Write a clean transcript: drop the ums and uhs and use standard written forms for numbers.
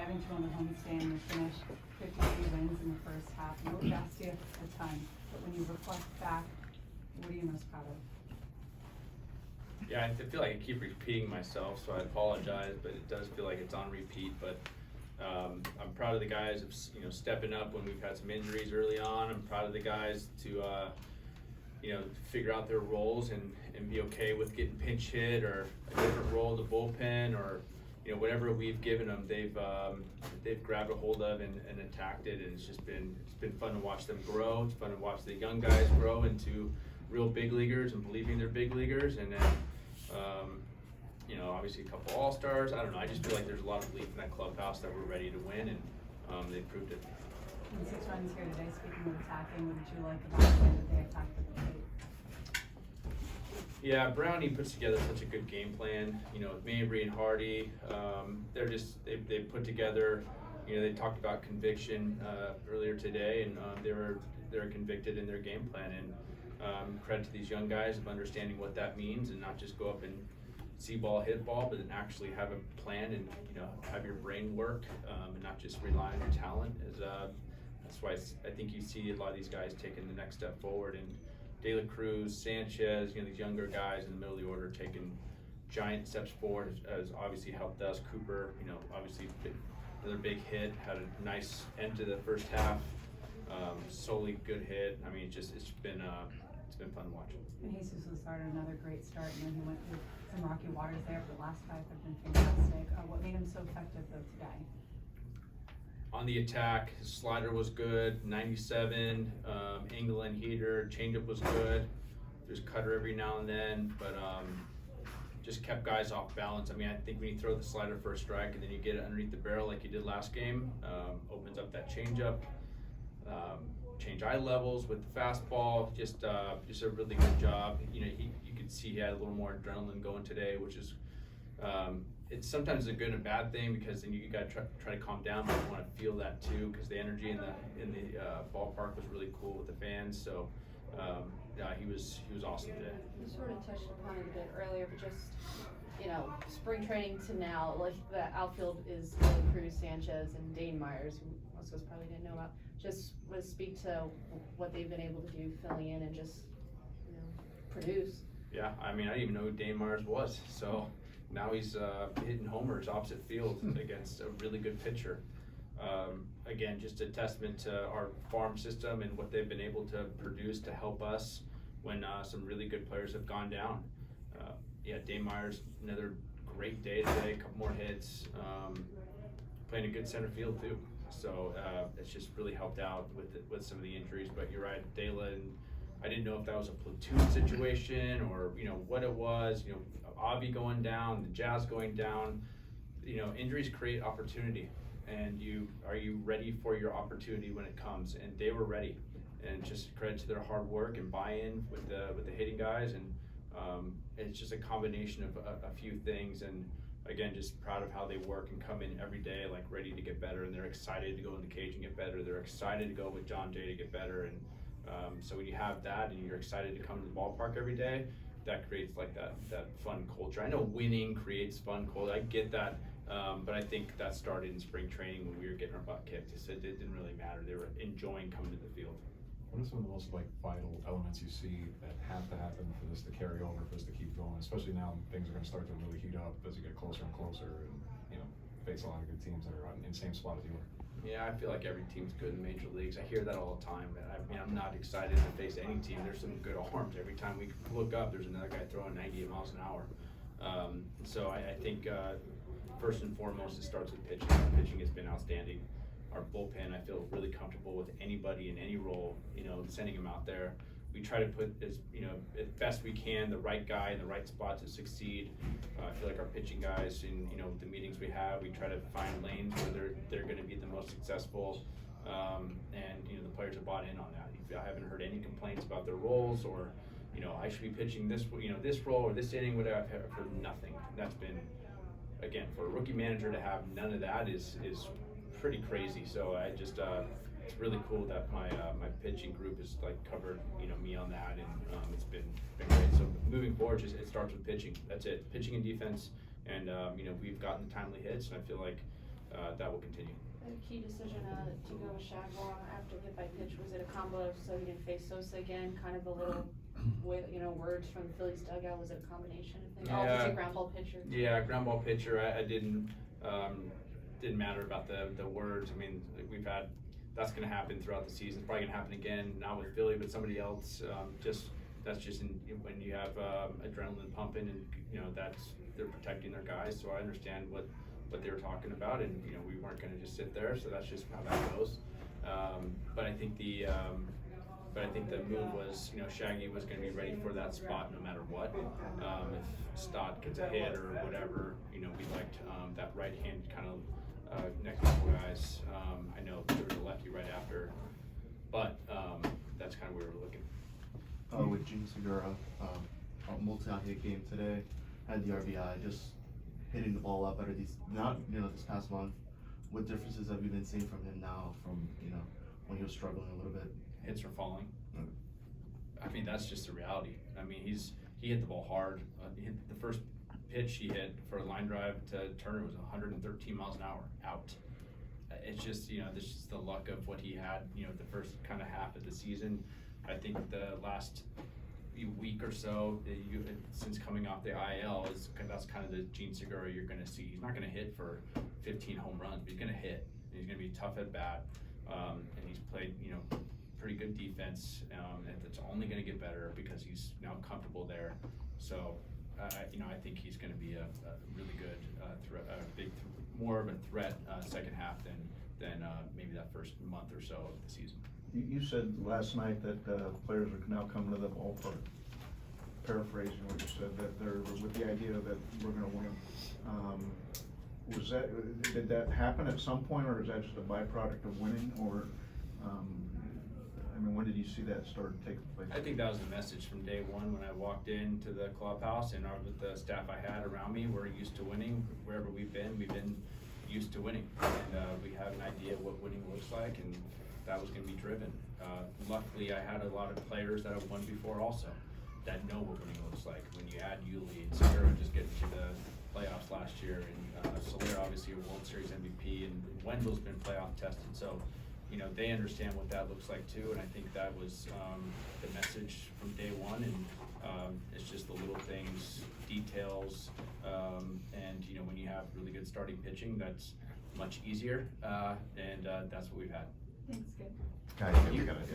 5-2 on the homestand, you finished 53 wins in the first half. You looked past you a ton, but when you reflect back, what are you most proud of? Yeah, I feel like I keep repeating myself, so I apologize, but it does feel like it's on repeat. But I'm proud of the guys of stepping up when we've had some injuries early on. I'm proud of the guys to figure out their roles and be okay with getting pinch hit or a different role in the bullpen or whatever we've given them. They've grabbed a hold of and attacked it, and it's been fun to watch them grow. It's fun to watch the young guys grow into real big leaguers and believing they're big leaguers, and then obviously a couple all-stars. I don't know, I just feel like there's a lot of belief in that clubhouse that we're ready to win, and they proved it. And 6 runs here today, speaking of attacking, what did you like about the way that they attacked with the plate? Yeah, Brownie puts together such a good game plan, with Mabry and Hardy. They put together, they talked about conviction earlier today, and they're convicted in their game plan, and credit to these young guys of understanding what that means and not just go up and see ball, hit ball, but then actually have a plan and have your brain work and not just rely on your talent. That's why I think you see a lot of these guys taking the next step forward, and De La Cruz, Sanchez, these younger guys in the middle of the order taking giant steps forward has obviously helped us. Cooper, obviously another big hit, had a nice end to the first half. Solely good hit. I mean, it's been fun to watch. And Jesus was started another great start, and then he went through some rocky waters there, but the last 5 have been fantastic. What made him so effective though today? On the attack, his slider was good, 97, angle and heater, changeup was good. There's cutter every now and then, but just kept guys off balance. I mean, I think when you throw the slider for a strike and then you get it underneath the barrel like you did last game, opens up that changeup. Change eye levels with the fastball, just a really good job. You could see he had a little more adrenaline going today, which is it's sometimes a good and bad thing, because then you got to try to calm down, but you want to feel that too, because the energy in the ballpark was really cool with the fans. So he was awesome today. You sort of touched upon it a bit earlier, but just spring training to now, like the outfield is De La Cruz, Sanchez, and Dane Myers, who most of us probably didn't know about. Just would speak to what they've been able to do filling in and just produce. Yeah, I mean, I didn't even know who Dane Myers was, so now he's hitting homers opposite field against a really good pitcher. Again, just a testament to our farm system and what they've been able to produce to help us when some really good players have gone down. Dane Myers, another great day today, a couple more hits, playing a good center field too. So it's just really helped out with some of the injuries. But you're right, Dela, and I didn't know if that was a platoon situation or what it was. Avi going down, the Jazz going down. Injuries create opportunity, and are you ready for your opportunity when it comes? And they were ready, and just credit to their hard work and buy-in with the hitting guys, and it's just a combination of a few things. And again, just proud of how they work and come in every day like ready to get better, and they're excited to go in the cage and get better. They're excited to go with John Jay to get better, and so when you have that and you're excited to come to the ballpark every day, that creates like that fun culture. I know winning creates fun culture, I get that, but I think that started in spring training when we were getting our butt kicked. It didn't really matter. They were enjoying coming to the field. What are some of the most vital elements you see that have to happen for this to carry over, for this to keep going, especially now things are going to start to really heat up as you get closer and closer and face a lot of good teams that are in the same spot as you are? Yeah, I feel like every team's good in major leagues. I hear that all the time. I'm not excited to face any team. There's some good arms. Every time we look up, there's another guy throwing 98 miles an hour. So I think first and foremost, it starts with pitching. Pitching has been outstanding. Our bullpen, I feel really comfortable with anybody in any role, sending them out there. We try to put as best we can the right guy in the right spot to succeed. I feel like our pitching guys in the meetings we have, we try to find lanes where they're going to be the most successful, and the players have bought in on that. I haven't heard any complaints about their roles or I should be pitching this this role or this inning. Whatever, I've heard nothing. That's been, again, for a rookie manager to have none of that is pretty crazy. So I just it's really cool that my pitching group has covered me on that, and it's been great. So moving forward, it starts with pitching. That's it, pitching and defense, and we've gotten timely hits, and I feel like that will continue. A key decision to go with Shagwell after hit by pitch, was it a combo of so he didn't face Sosa again, kind of a little, words from the Phillies dugout, was it a combination of things? Oh, Yeah. just a ground ball pitcher. Yeah, ground ball pitcher, I didn't matter about the words. I mean, that's gonna happen throughout the season. It's probably gonna happen again, not with Philly, but somebody else. That's just when you have adrenaline pumping, and they're protecting their guys. So I understand what they were talking about, and we weren't gonna just sit there. So that's just how that goes. But I think the move was, Shaggy was gonna be ready for that spot no matter what. If Stott gets a hit or whatever, we liked that right hand kind of next couple guys. I know there was a lefty right after, but that's kind of where we're looking. With Gene Segura, a multi-out hit game today, had the RBI, just hitting the ball a lot better this past month. What differences have you been seeing from him now from, when he was struggling a little bit? Hits are falling. I mean, that's just the reality. I mean, he hit the ball hard. He hit the first pitch he hit for a line drive to Turner was 113 miles an hour out. It's just, this is the luck of what he had, the first kind of half of the season. I think the last week or so, since coming off the IL, that's kind of the Gene Segura you're going to see. He's not going to hit for 15 home runs, but he's going to hit. He's going to be tough at bat, and he's played, pretty good defense, and it's only going to get better because he's now comfortable there. So, I think he's going to be a really good more of a threat second half than maybe that first month or so of the season. You said last night that players are now coming to the ballpark, paraphrasing what you said, that they're with the idea that we're going to win. Did that happen at some point, or is that just a byproduct of winning, or when did you see that start taking place? I think that was the message from day one when I walked into the clubhouse, and with the staff I had around me, we're used to winning. Wherever we've been used to winning, and we have an idea what winning looks like, and that was going to be driven. Luckily, I had a lot of players that have won before also that know what winning looks like. When you add Yuli and Segura just getting to the playoffs last year, and Soler obviously a World Series MVP, and Wendell's been playoff tested, so they understand what that looks like too, and I think that was the message from day one, and it's just the little things, details, and when you have really good starting pitching, that's much easier, and that's what we've had. Thanks, good. Guys, you got it.